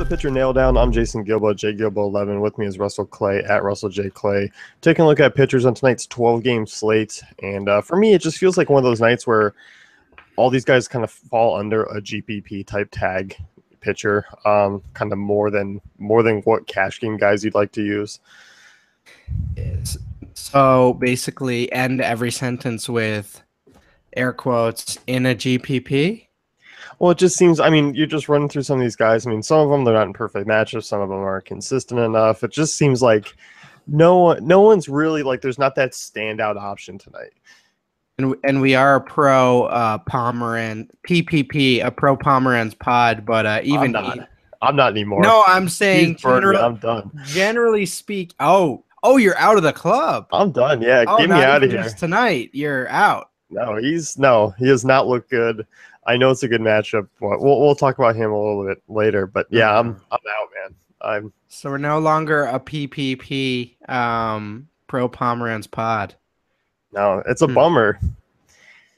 Pitcher Nail Down. I'm Jason Gilbo, JGilbo11. With me is Russell Clay at Russell J. Clay. Taking a look at pitchers on tonight's 12-game slate. And for me, it just feels like one of those nights where all these guys kind of fall under a GPP type tag pitcher, kind of more than what cash game guys you'd like to use. So basically end every sentence with air quotes in a GPP. Well, it just seems, I mean, you're just running through some of these guys. I mean, some of them, they're not in perfect matchups. Some of them aren't consistent enough. It just seems like no one's really, like, there's not that standout option tonight. And we are a pro Pomeran PPP, a pro Pomeranz pod, but I'm not anymore. No, I'm saying I'm done. Generally speak. Oh, you're out of the club. I'm done. Yeah, get me out of here. Tonight, you're out. No, he does not look good. I know it's a good matchup. We'll talk about him a little bit later, but yeah, I'm out, man. So we're no longer a PPP pro Pomeranz pod. No, it's a bummer.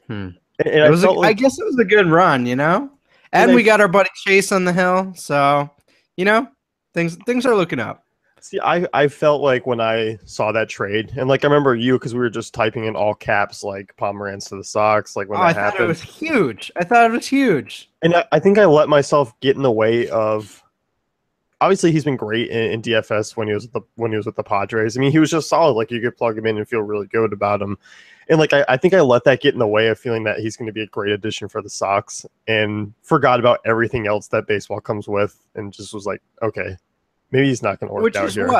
And I guess it was a good run, you know? And we got our buddy Chase on the hill, so you know, things are looking up. See, I felt like when I saw that trade, and like I remember you, because we were just typing in all caps like Pomeranz to the Sox, like when that happened. I thought it was huge. And I think I let myself get in the way of. Obviously, he's been great in DFS when he was with the Padres. I mean, he was just solid. Like you could plug him in and feel really good about him. And like I think I let that get in the way of feeling that he's going to be a great addition for the Sox, and forgot about everything else that baseball comes with, and just was like, okay. Maybe he's not going to work out here.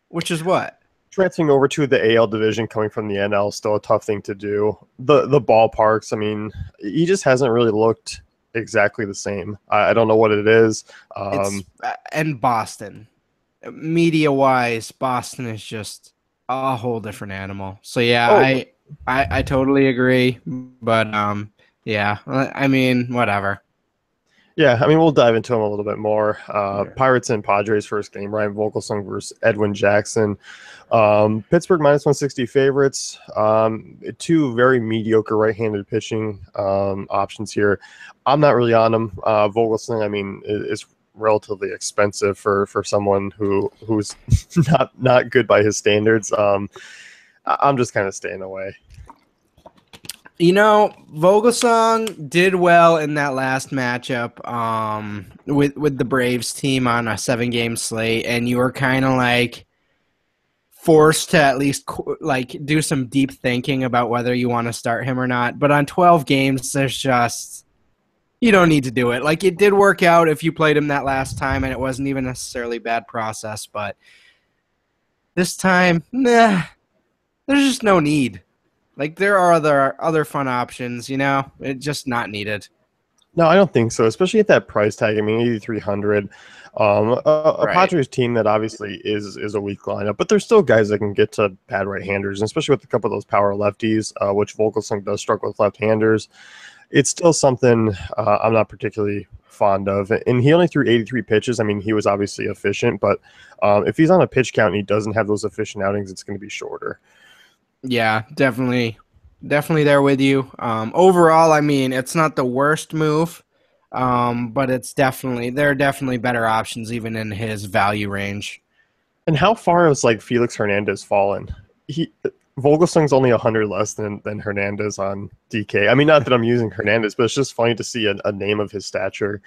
Which is what? Transferring over to the AL division, coming from the NL, is still a tough thing to do. The ballparks, I mean, he just hasn't really looked exactly the same. I don't know what it is. And Boston, media-wise, Boston is just a whole different animal. So yeah, I totally agree. But yeah, I mean, whatever. Yeah, I mean, we'll dive into him a little bit more. Pirates and Padres first game, Ryan Vogelsong versus Edwin Jackson. Pittsburgh minus 160 favorites. Two very mediocre right-handed pitching options here. I'm not really on him. Vogelsong, I mean, is relatively expensive for someone who's not good by his standards. I'm just kind of staying away. You know, Vogelsong did well in that last matchup with the Braves team on a 7-game slate, and you were kind of like forced to at least like do some deep thinking about whether you want to start him or not. But on 12 games, there's just you don't need to do it. Like it did work out if you played him that last time, and it wasn't even necessarily a bad process. But this time, nah, there's just no need. Like, there are other fun options, you know? It's just not needed. No, I don't think so, especially at that price tag. I mean, 8,300. A Padres team that obviously is a weak lineup, but there's still guys that can get to bad right-handers, and especially with a couple of those power lefties, which Vogelsong does struggle with left-handers. It's still something I'm not particularly fond of. And he only threw 83 pitches. I mean, he was obviously efficient, but if he's on a pitch count and he doesn't have those efficient outings, it's going to be shorter. Yeah, definitely there with you. Overall, I mean, it's not the worst move, but there are definitely better options even in his value range. And how far has like Felix Hernandez fallen? Vogelsong's only 100 less than Hernandez on DK. I mean, not that I'm using Hernandez, but it's just funny to see a name of his stature.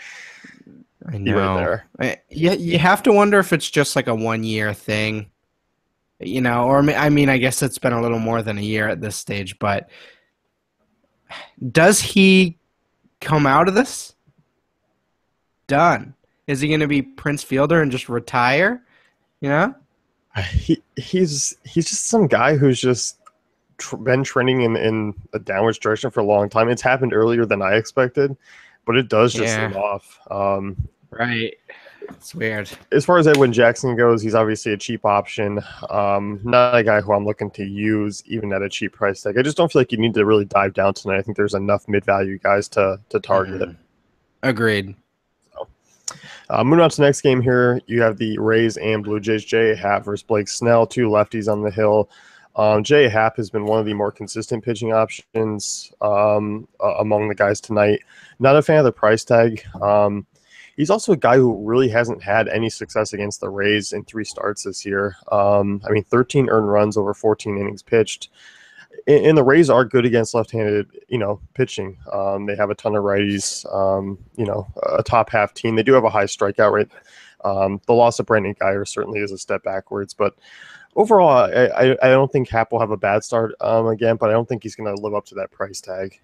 I know. There. You have to wonder if it's just like a 1-year thing. You know, or I mean, I guess it's been a little more than a year at this stage, but does he come out of this done? Is he going to be Prince Fielder and just retire? You know, he's just some guy who's just been trending in a downwards direction for a long time. It's happened earlier than I expected, but it does just seem off. Right. It's weird. As far as Edwin Jackson goes, he's obviously a cheap option. Not a guy who I'm looking to use even at a cheap price tag. I just don't feel like you need to really dive down tonight. I think there's enough mid-value guys to target. Agreed. So, moving on to the next game here, you have the Rays and Blue Jays. J.A. Happ versus Blake Snell, two lefties on the hill. J.A. Happ has been one of the more consistent pitching options among the guys tonight. Not a fan of the price tag. He's also a guy who really hasn't had any success against the Rays in 3 starts this year. 13 earned runs over 14 innings pitched. And the Rays are good against left-handed, pitching. They have a ton of righties, a top half team. They do have a high strikeout rate. The loss of Brandon Guyer certainly is a step backwards, but overall, I don't think Hap will have a bad start again, but I don't think he's going to live up to that price tag.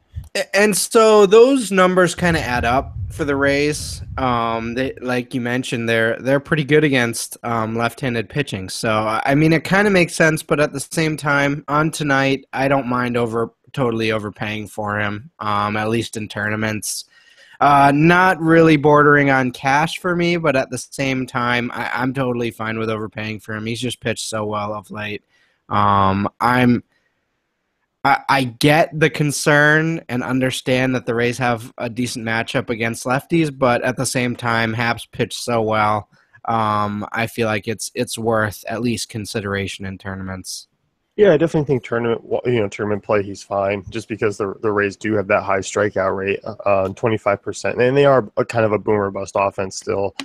And so those numbers kind of add up for the Rays. They, like you mentioned, they're pretty good against left-handed pitching. So I mean, it kind of makes sense, but at the same time, on tonight, I don't mind totally overpaying for him. At least in tournaments. Not really bordering on cash for me, but at the same time, I'm totally fine with overpaying for him. He's just pitched so well of late. I get the concern and understand that the Rays have a decent matchup against lefties, but at the same time, Hap's pitched so well. I feel like it's worth at least consideration in tournaments. Yeah, I definitely think tournament play, he's fine, just because the Rays do have that high strikeout rate, 25%, and they are a kind of a boomer bust offense still.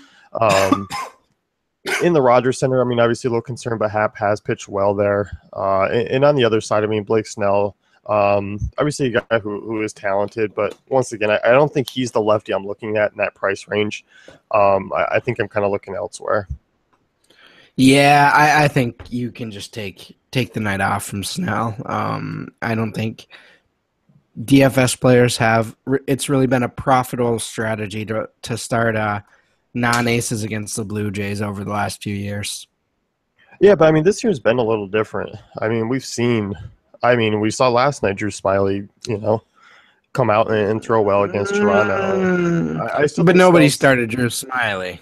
In the Rogers Center, I mean, obviously a little concerned, but Hap has pitched well there. And on the other side, I mean, Blake Snell, obviously a guy who is talented, but once again, I don't think he's the lefty I'm looking at in that price range. I think I'm kind of looking elsewhere. Yeah, I think you can just take the night off from Snell. I don't think DFS players have. It's really been a profitable strategy to start non-aces against the Blue Jays over the last few years. Yeah, but I mean, this year's been a little different. I mean, we saw last night Drew Smyly, come out and throw well against Toronto. But nobody started Drew Smyly.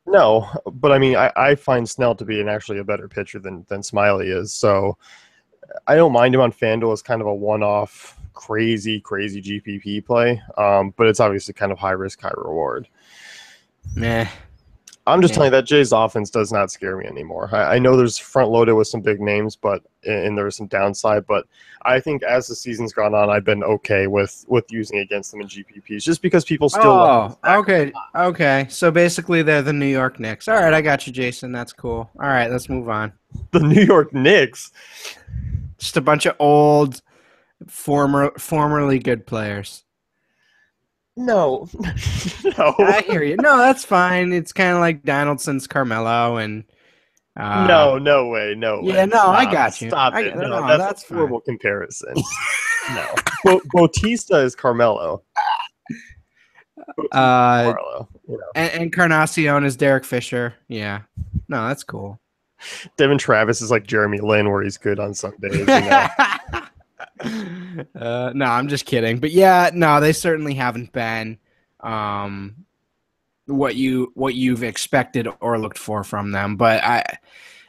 No, but I mean, I find Snell to be actually a better pitcher than Smyly is. So I don't mind him on FanDuel as kind of a one-off, crazy GPP play. But it's obviously kind of high risk, high reward. Meh. I'm just telling you that Jay's offense does not scare me anymore. I know there's front loaded with some big names, and there's some downside. But I think as the season's gone on, I've been okay with using against them in GPPs, just because people still. Oh, okay. So basically, they're the New York Knicks. All right, I got you, Jason. That's cool. All right, let's move on. The New York Knicks. Just a bunch of old, formerly good players. No. I hear you. No, that's fine. It's kind of like Donaldson's Carmelo and. No way. Yeah, no, I got you. Stop it. No, that's a horrible comparison. No. Bautista is Carmelo. Carmelo, and Encarnacion is Derek Fisher. Yeah. No, that's cool. Devin Travis is like Jeremy Lin, where he's good on some days. No, I'm just kidding. But yeah, no, they certainly haven't been what you've expected or looked for from them. But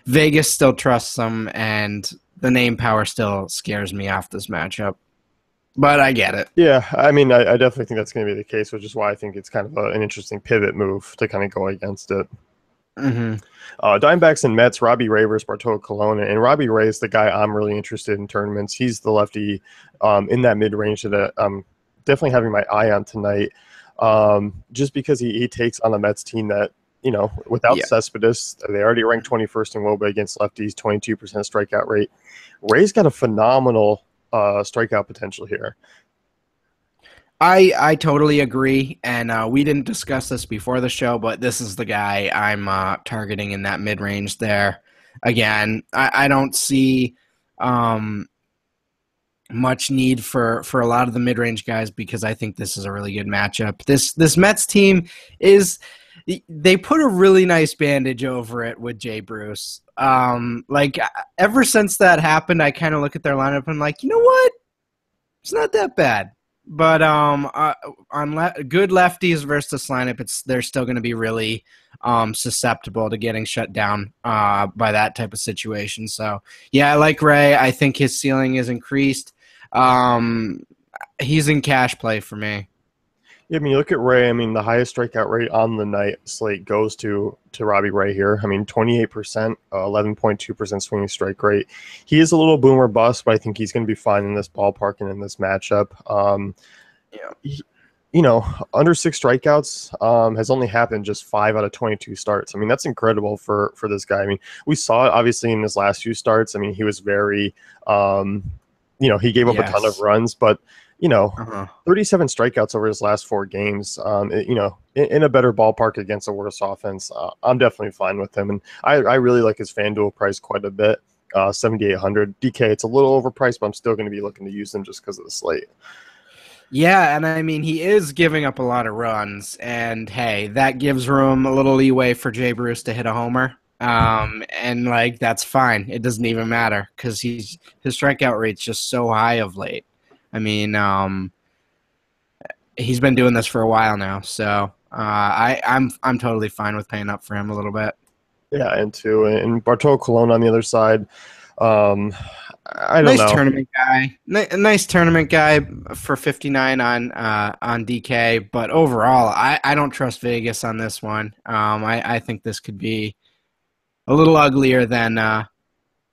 Vegas still trusts them, and the name power still scares me off this matchup. But I get it. Yeah, I mean, I definitely think that's going to be the case, which is why I think it's kind of an interesting pivot move to kind of go against it. Mm-hmm. Diamondbacks and Mets, Robbie Ray versus Bartolo Colon, and Robbie Ray is the guy I'm really interested in tournaments. He's the lefty in that mid-range that I'm definitely having my eye on tonight, just because he takes on a Mets team that, without Cespedes, they already ranked 21st in WOBA against lefties, 22% strikeout rate. Ray's got a phenomenal strikeout potential here. I totally agree, and we didn't discuss this before the show, but this is the guy I'm targeting in that mid-range there. Again, I don't see much need for a lot of the mid-range guys because I think this is a really good matchup. This Mets team they put a really nice bandage over it with Jay Bruce. Ever since that happened, I kind of look at their lineup and I'm like, you know what? It's not that bad. But on good lefties versus this lineup, they're still going to be really susceptible to getting shut down by that type of situation. So, yeah, I like Ray. I think his ceiling is increased. He's in cash play for me. Yeah, I mean, you look at Ray. I mean, the highest strikeout rate on the night slate goes to Robbie Ray here. I mean, 28%, 11.2% swinging strike rate. He is a little boomer bust, but I think he's going to be fine in this ballpark and in this matchup. under 6 strikeouts has only happened just 5 out of 22 starts. I mean, that's incredible for this guy. I mean, we saw it obviously in his last few starts. I mean, he was very, he gave up a ton of Yes. runs, but Uh-huh. 37 strikeouts over his last 4 games. In a better ballpark against a worse offense, I'm definitely fine with him, and I really like his FanDuel price quite a bit. 7,800 DK. It's a little overpriced, but I'm still going to be looking to use him just because of the slate. Yeah, and I mean he is giving up a lot of runs, and hey, that gives room a little leeway for Jay Bruce to hit a homer. And like that's fine. It doesn't even matter because his strikeout rate's just so high of late. I mean, he's been doing this for a while now, so I'm totally fine with paying up for him a little bit. Yeah, and Bartolo Colon on the other side. Um, I don't Nice know. tournament guy. Nice tournament guy for 59 on DK, but overall, I don't trust Vegas on this one. I think this could be a little uglier than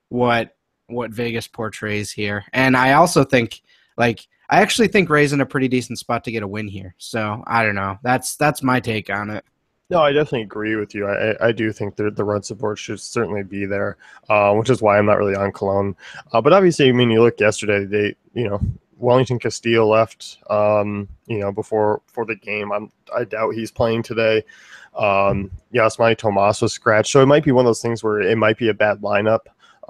what Vegas portrays here. And I also think I actually think Ray's in a pretty decent spot to get a win here. So I don't know. That's my take on it. No, I definitely agree with you. I do think that the run support should certainly be there, which is why I'm not really on Cologne. But obviously, I mean, you look yesterday, Wellington Castillo left, before the game. I doubt he's playing today. Yasmani Tomas was scratched. So it might be one of those things where it might be a bad lineup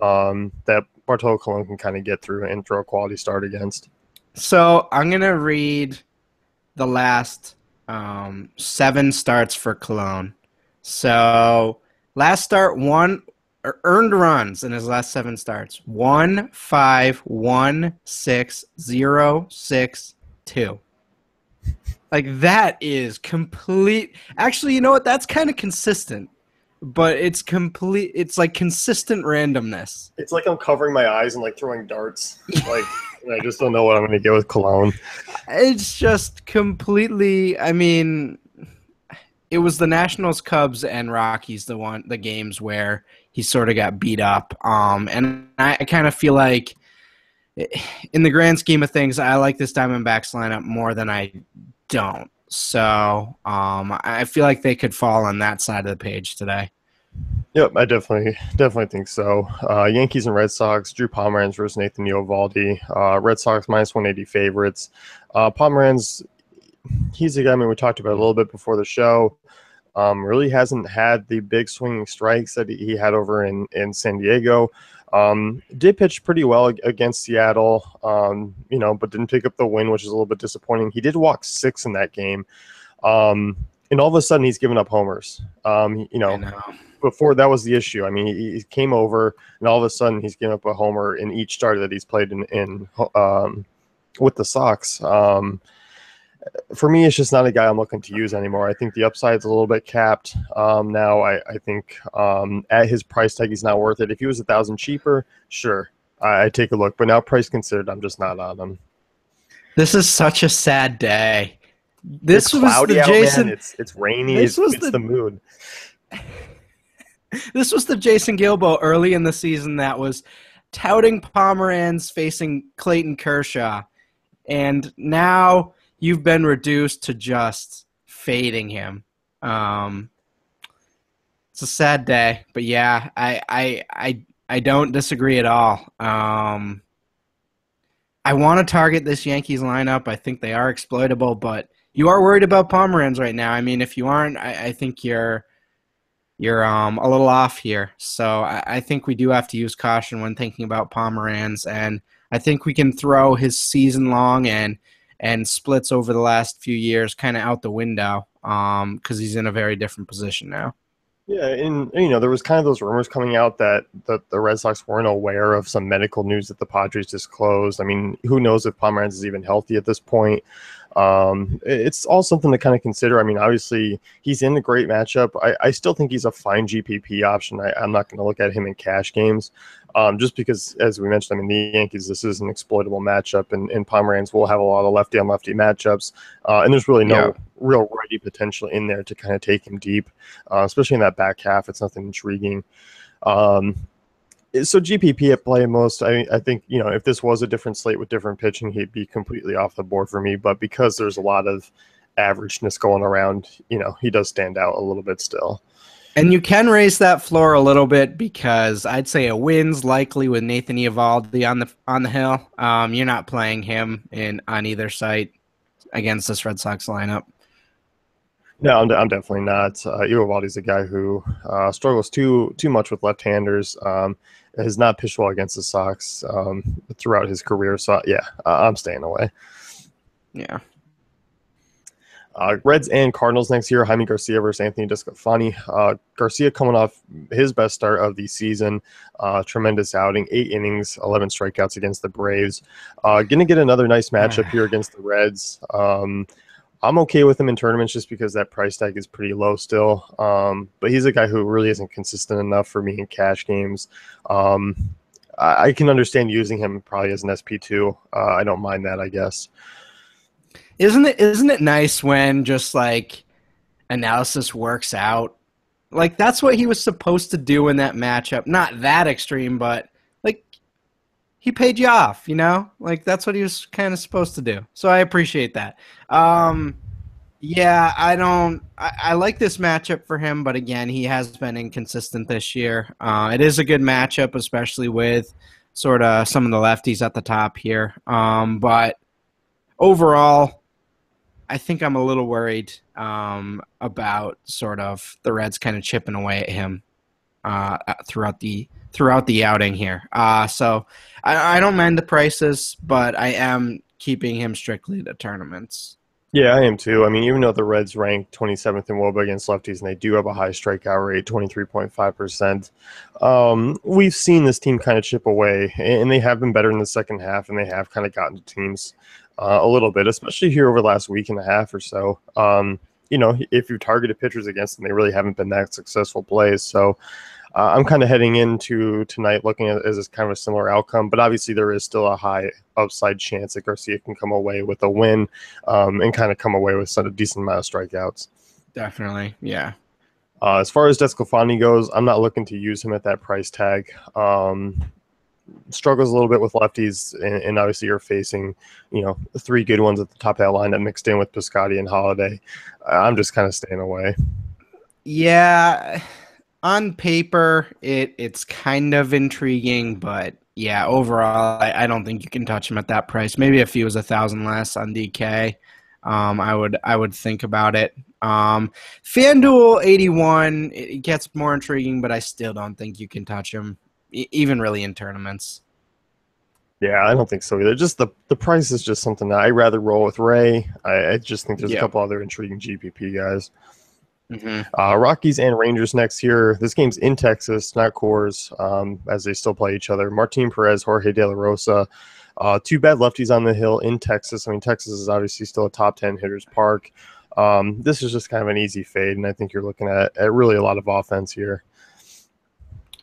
that Bartolo Colon can kind of get through and throw a quality start against. So I'm gonna read the last 7 starts for Cologne. So last start earned runs in his last 7 starts 1, 5, 1, 6, 0, 6, 2. Like that is complete. Actually, you know what? That's kind of consistent, but it's complete. It's like consistent randomness. It's like I'm covering my eyes and like throwing darts. Like I just don't know what I'm going to get with Cologne. It's just completely. I mean, it was the Nationals, Cubs, and Rockies the games where he sort of got beat up. And I kind of feel like, in the grand scheme of things, I like this Diamondbacks lineup more than I don't. So I feel like they could fall on that side of the page today. Yep, I definitely think so. Yankees and Red Sox, Drew Pomeranz versus Nathan Eovaldi. Red Sox minus 180 favorites. Pomeranz, he's the guy, I mean, we talked about a little bit before the show. Really hasn't had the big swinging strikes that he had over in San Diego. Did pitch pretty well against Seattle, but didn't pick up the win, which is a little bit disappointing. He did walk 6 in that game. And all of a sudden he's given up homers. I know. Before that was the issue. I mean, he came over and all of a sudden he's given up a homer in each start that he's played in with the Sox. For me, it's just not a guy I'm looking to use anymore. I think the upside's a little bit capped now. I think at his price tag, he's not worth it. If he was $1,000 cheaper, sure, I'd take a look. But now, price considered, I'm just not on him. This is such a sad day. It's cloudy out, man. It's rainy. It's the mood. This was the Jason Gilbo early in the season that was touting Pomeranz facing Clayton Kershaw, and now you've been reduced to just fading him. It's a sad day, but yeah, I don't disagree at all. I want to target this Yankees lineup. I think they are exploitable, but you are worried about Pomeranz right now. I mean, if you aren't, I think you're a little off here. So I think we do have to use caution when thinking about Pomeranz, and I think we can throw his season long and splits over the last few years kind of out the window because he's in a very different position now. Yeah, and there was kind of those rumors coming out that the Red Sox weren't aware of some medical news that the Padres disclosed. I mean, who knows if Pomeranz is even healthy at this point? It's all something to kind of consider. I mean, obviously, he's in a great matchup. I still think he's a fine GPP option. I'm not going to look at him in cash games just because, as we mentioned, I mean, the Yankees, this is an exploitable matchup, and Pomeranz will have a lot of lefty-on-lefty matchups, and there's really no real righty potential in there to kind of take him deep, especially in that back half. It's nothing intriguing. So GPP at play most. I think, if this was a different slate with different pitching, he'd be completely off the board for me. But because there's a lot of averageness going around, he does stand out a little bit still. And you can raise that floor a little bit because I'd say a win's likely with Nathan Eovaldi on the hill. You're not playing him on either site against this Red Sox lineup. No, I'm definitely not. Eovaldi's a guy who struggles too much with left-handers. Has not pitched well against the Sox throughout his career. So I'm staying away. Yeah. Reds and Cardinals next year. Jaime Garcia versus Anthony Desclafani. Garcia coming off his best start of the season. Tremendous outing. 8 innings, 11 strikeouts against the Braves. Going to get another nice matchup here against the Reds. I'm okay with him in tournaments just because that price tag is pretty low still. But he's a guy who really isn't consistent enough for me in cash games. I can understand using him probably as an SP2. I don't mind that, I guess. Isn't it nice when just like analysis works out? Like that's what he was supposed to do in that matchup. Not that extreme, but like he paid you off, Like that's what he was kind of supposed to do. So I appreciate that. Yeah, I like this matchup for him, but again, he has been inconsistent this year. It is a good matchup, especially with sort of some of the lefties at the top here. But overall, I think I'm a little worried about sort of the Reds kind of chipping away at him throughout the outing here. So I don't mind the prices, but I am keeping him strictly to tournaments. Yeah, I am too. I mean, even though the Reds rank 27th in WOBA against lefties, and they do have a high strikeout rate, 23.5%, we've seen this team kind of chip away, and they have been better in the second half, and they have kind of gotten to teams a little bit, especially here over the last week and a half or so. If you targeted pitchers against them, they really haven't been that successful plays. So I'm kind of heading into tonight looking at it as kind of a similar outcome, but obviously there is still a high upside chance that Garcia can come away with a win and kind of come away with a decent amount of strikeouts. Definitely, yeah. As far as Desclafani goes, I'm not looking to use him at that price tag. Struggles a little bit with lefties, and obviously you're facing, 3 good ones at the top of that lineup mixed in with Piscotty and Holiday. I'm just kind of staying away. Yeah, on paper, it's kind of intriguing, but yeah, overall, I don't think you can touch him at that price. Maybe if he was 1,000 less on DK, I would think about it. FanDuel 81, it gets more intriguing, but I still don't think you can touch him, even really in tournaments. Yeah, I don't think so either. Just the price is just something that I'd rather roll with Ray. I just think there's a couple other intriguing GPP guys. Mm-hmm. Rockies and Rangers next year. This game's in Texas, not Coors, as they still play each other. Martin Perez, Jorge De La Rosa. 2 bad lefties on the hill in Texas. I mean, Texas is obviously still a top 10 hitters park. This is just kind of an easy fade, and I think you're looking at really a lot of offense here.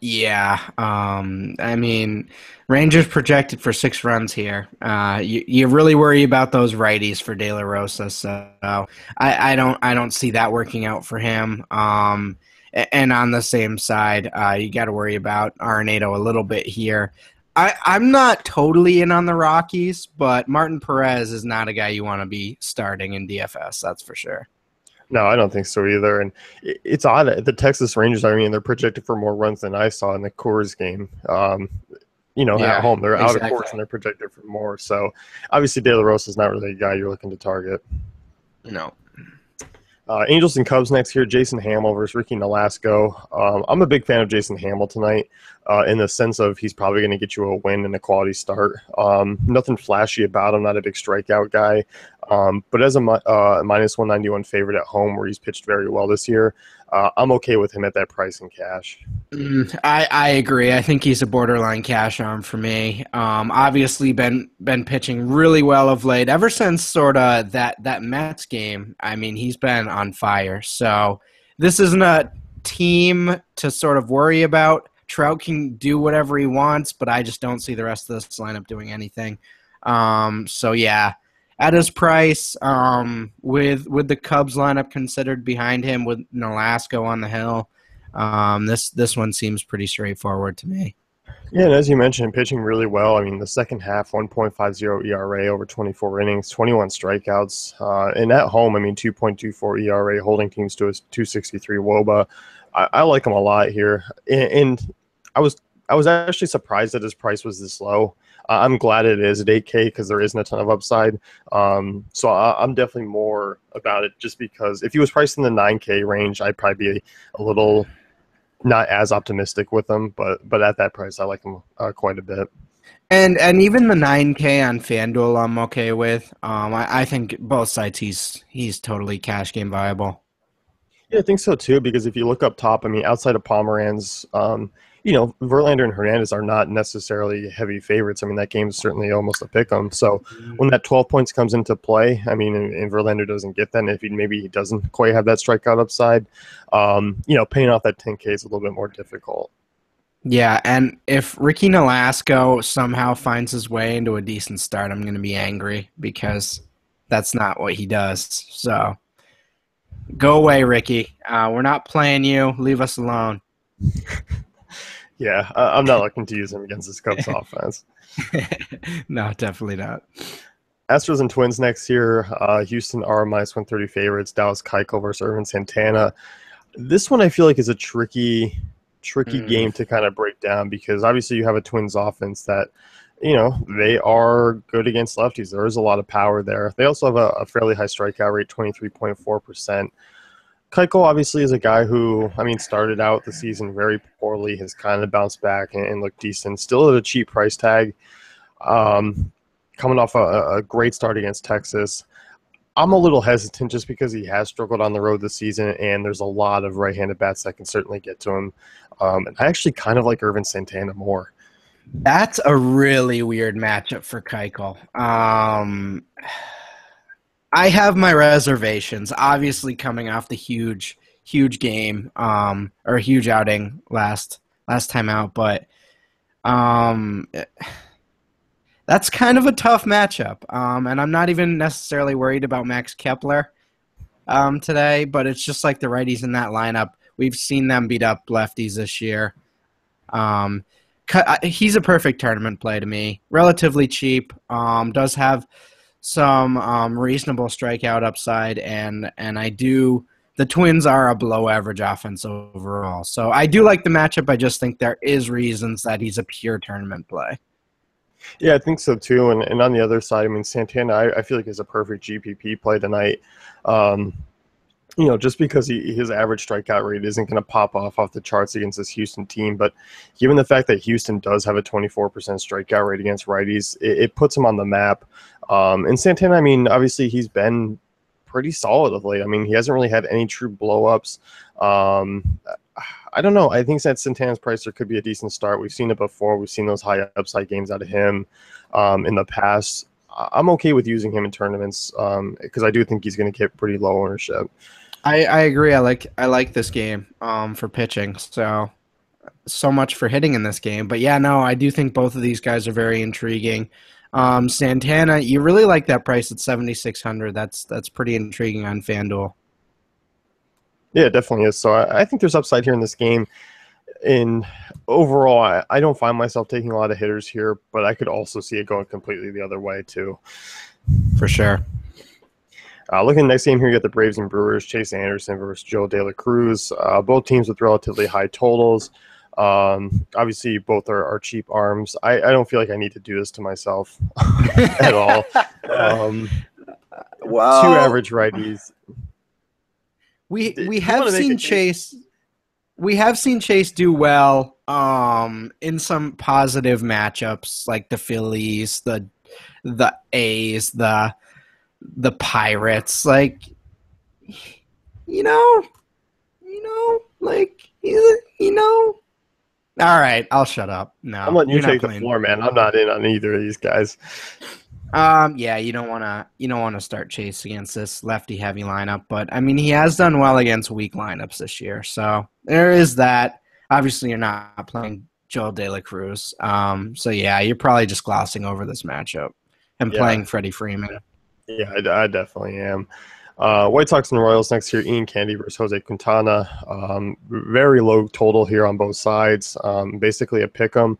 Yeah, I mean, Rangers projected for 6 runs here. You really worry about those righties for De La Rosa, so I don't see that working out for him. And on the same side, you got to worry about Arenado a little bit here. I'm not totally in on the Rockies, but Martin Perez is not a guy you want to be starting in DFS. That's for sure. No, I don't think so either. And it's odd. The Texas Rangers, I mean, they're projected for more runs than I saw in the Coors game. At home. They're out of Coors and they're projected for more. So obviously De La Rosa is not really a guy you're looking to target. No. Angels and Cubs next year. Jason Hamill versus Ricky Nolasco. I'm a big fan of Jason Hamill tonight in the sense of he's probably going to get you a win and a quality start. Nothing flashy about him. Not a big strikeout guy. But as a minus 191 favorite at home where he's pitched very well this year, I'm okay with him at that price in cash. I agree. I think he's a borderline cash arm for me. Obviously been pitching really well of late. Ever since sort of that Mets game, I mean, he's been on fire. So this isn't a team to sort of worry about. Trout can do whatever he wants, but I just don't see the rest of this lineup doing anything. So yeah, at his price, with the Cubs lineup considered behind him, with Nolasco on the hill, this one seems pretty straightforward to me. Yeah, and as you mentioned, pitching really well. I mean, the second half, 1.50 ERA over 24 innings, 21 strikeouts. And at home, I mean, 2.24 ERA, holding teams to a 263 WOBA. I like him a lot here. And I was I was actually surprised that his price was this low. I'm glad it is at 8K because there isn't a ton of upside. I'm definitely more about it just because if he was priced in the 9K range, I'd probably be a little not as optimistic with him, but at that price, I like him quite a bit. And even the 9K on FanDuel, I'm okay with. I think both sides he's totally cash game viable. Yeah, I think so too. Because if you look up top, I mean, outside of Pomeranz, Verlander and Hernandez are not necessarily heavy favorites. I mean, that game's certainly almost a pick 'em. So when that 12 points comes into play, I mean, and Verlander doesn't get that, and if maybe he doesn't quite have that strikeout upside, paying off that 10K is a little bit more difficult. Yeah, and if Ricky Nolasco somehow finds his way into a decent start, I'm going to be angry because that's not what he does. So go away, Ricky. We're not playing you. Leave us alone. Yeah, I'm not looking to use him against this Cubs offense. No, definitely not. Astros and Twins next year. Houston are minus 130 favorites. Dallas Keuchel versus Irvin Santana. This one I feel like is a tricky game to kind of break down because obviously you have a Twins offense that, they are good against lefties. There is a lot of power there. They also have a fairly high strikeout rate, 23.4%. Keuchel obviously is a guy who, I mean, started out the season very poorly, has kind of bounced back and looked decent. Still at a cheap price tag. Coming off a great start against Texas. I'm a little hesitant just because he has struggled on the road this season, and there's a lot of right-handed bats that can certainly get to him. And I actually kind of like Irvin Santana more. That's a really weird matchup for Keuchel. I have my reservations. Obviously, coming off the huge game, or huge outing last time out, but that's kind of a tough matchup. And I'm not even necessarily worried about Max Kepler today, but it's just like the righties in that lineup. We've seen them beat up lefties this year. He's a perfect tournament play to me. Relatively cheap. Does have some reasonable strikeout upside, and the Twins are a below average offense overall. So I do like the matchup. I just think there is reasons that he's a pure tournament play. Yeah, I think so too. And on the other side, I mean, Santana, I feel like is a perfect GPP play tonight. Just because his average strikeout rate isn't going to pop off the charts against this Houston team. But given the fact that Houston does have a 24% strikeout rate against righties, it puts him on the map. And Santana, I mean, obviously he's been pretty solid of late. I mean, he hasn't really had any true blow-ups. I don't know. I think that Santana's price there could be a decent start. We've seen it before. We've seen those high upside games out of him in the past. I'm okay with using him in tournaments because I do think he's going to get pretty low ownership. I agree. I like this game for pitching. So much for hitting in this game. But yeah, no, I do think both of these guys are very intriguing. Santana, you really like that price at 7,600. That's pretty intriguing on FanDuel. Yeah, it definitely is. So I think there's upside here in this game. In overall, I don't find myself taking a lot of hitters here, but I could also see it going completely the other way too. For sure. Looking at the next game here, you got the Braves and Brewers, Chase Anderson versus Joe De La Cruz. Both teams with relatively high totals. Obviously, both are cheap arms. I don't feel like I need to do this to myself at all. Well, two average righties. We have seen Chase. We have seen Chase do well in some positive matchups like the Phillies, the A's, the Pirates. Like, All right, I'll shut up. No, I'm letting you take the floor, man. I'm not in on either of these guys. Yeah, you don't want to start Chase against this lefty heavy lineup, but I mean he has done well against weak lineups this year, so there is that. Obviously, you're not playing Joel De La Cruz, so yeah, you're probably just glossing over this matchup and playing Freddie Freeman. Yeah, I definitely am. White Sox and Royals next year. Ian Candy versus Jose Quintana. Very low total here on both sides. Basically a pick 'em.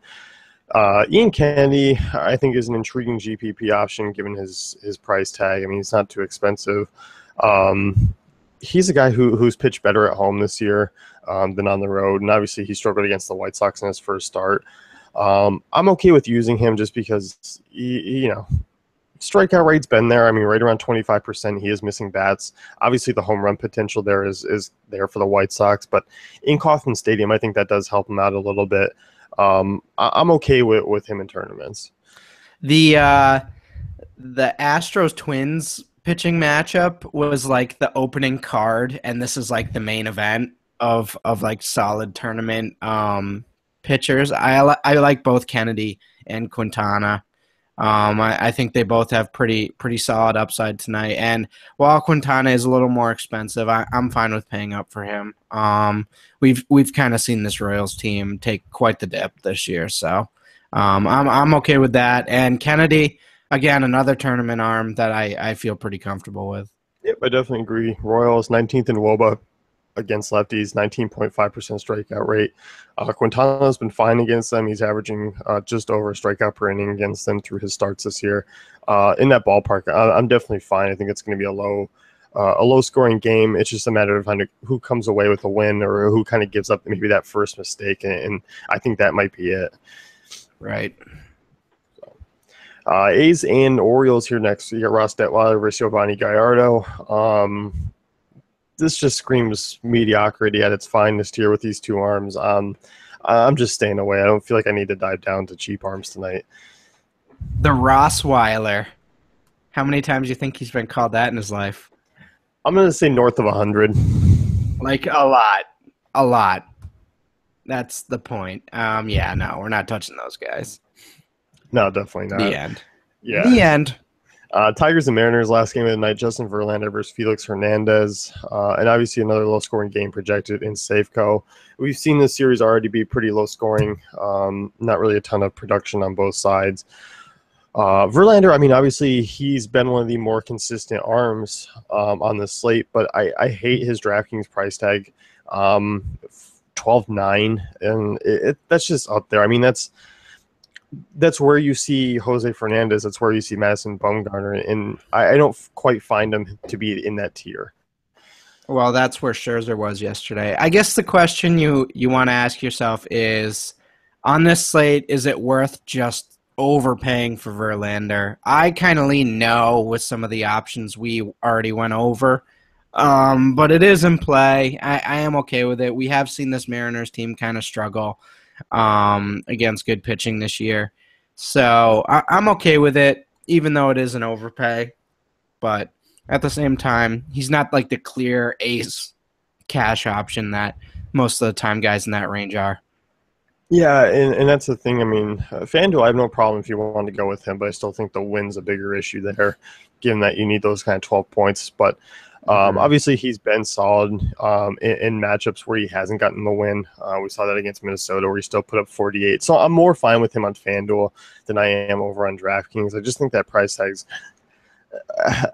Ian Candy, I think, is an intriguing GPP option given his price tag. I mean, he's not too expensive. He's a guy who's pitched better at home this year than on the road, and obviously he struggled against the White Sox in his first start. I'm okay with using him just because strikeout rate's been there. I mean, right around 25%. He is missing bats. Obviously, the home run potential there is there for the White Sox, but in Kauffman Stadium, I think that does help him out a little bit. I'm okay with him in tournaments. The Astros Twins pitching matchup was like the opening card, and this is like the main event of like solid tournament pitchers. I like both Kennedy and Quintana. I think they both have pretty solid upside tonight. And while Quintana is a little more expensive, I'm fine with paying up for him. We've kind of seen this Royals team take quite the dip this year, so I'm okay with that. And Kennedy, again, another tournament arm that I feel pretty comfortable with. Yep, I definitely agree. Royals 19th in WOBA against lefties, 19.5% strikeout rate. Quintana's been fine against them. He's averaging just over a strikeout per inning against them through his starts this year. In that ballpark, I'm definitely fine. I think it's going to be a low scoring game. It's just a matter of who comes away with a win or who kind of gives up maybe that first mistake, and I think that might be it. Right. A's and Orioles here next. You got Ross Detweiler versus Giovanni Gallardo. This just screams mediocrity at its finest here with these two arms. I'm just staying away. I don't feel like I need to dive down to cheap arms tonight. The Rossweiler. How many times do you think he's been called that in his life? I'm going to say north of 100. Like a lot. A lot. That's the point. Yeah, no, we're not touching those guys. No, definitely not. The end. Yeah. The end. Tigers and Mariners last game of the night, Justin Verlander versus Felix Hernandez. And obviously another low-scoring game projected in Safeco. We've seen this series already be pretty low-scoring. Not really a ton of production on both sides. Verlander, I memean, obviously he's been one of the more consistent arms on the slate, but I hate his DraftKings price tag. 12.9, and that's just up there. I mean, that's where you see Jose Fernandez. That's where you see Madison Bumgarner, and I don't quite find him to be in that tier. Well, that's where Scherzer was yesterday. I guess the question you want to ask yourself is, on this slate, is it worth just overpaying for Verlander? I kind of lean no with some of the options we already went over, but it is in play. I am okay with it. We have seen this Mariners team kind of struggle against good pitching this year. So I'm okay with it, even though it is an overpay. But at the same time, he's not like the clear ace cash option that most of the time guys in that range are. Yeah, and that's the thing. I mean, FanDuel, I have no problem if you want to go with him, but I still think the win's a bigger issue there, given that you need those kind of 12 points. But obviously, he's been solid in matchups where he hasn't gotten the win. We saw that against Minnesota, where he still put up 48. So I'm more fine with him on FanDuel than I am over on DraftKings. I just think that price tag's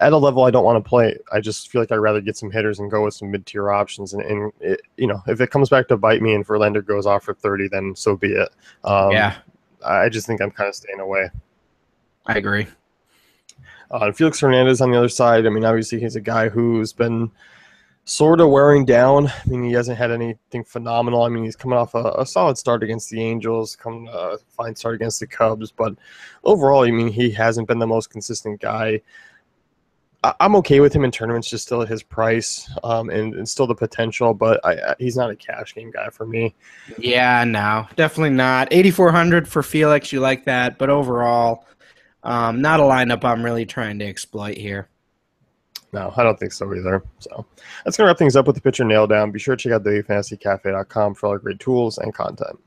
at a level I don't want to play. I just feel like I'd rather get some hitters and go with some mid-tier options. And it, if it comes back to bite me and Verlander goes off for 30, then so be it. Yeah. I just think I'm kind of staying away. I agree. Felix Hernandez on the other side, I mean, obviously he's a guy who's been sort of wearing down. I mean, he hasn't had anything phenomenal. I mean, he's coming off a solid start against the Angels, coming a fine start against the Cubs. But overall, I mean, he hasn't been the most consistent guy. I'm okay with him in tournaments, just still at his price and still the potential, but he's not a cash game guy for me. Yeah, no, definitely not. 8,400 for Felix, you like that, but overall, not a lineup I'm really trying to exploit here. No, I don't think so either. So that's going to wrap things up with the pitcher nail down. Be sure to check out thefantasycafe.com for all our great tools and content.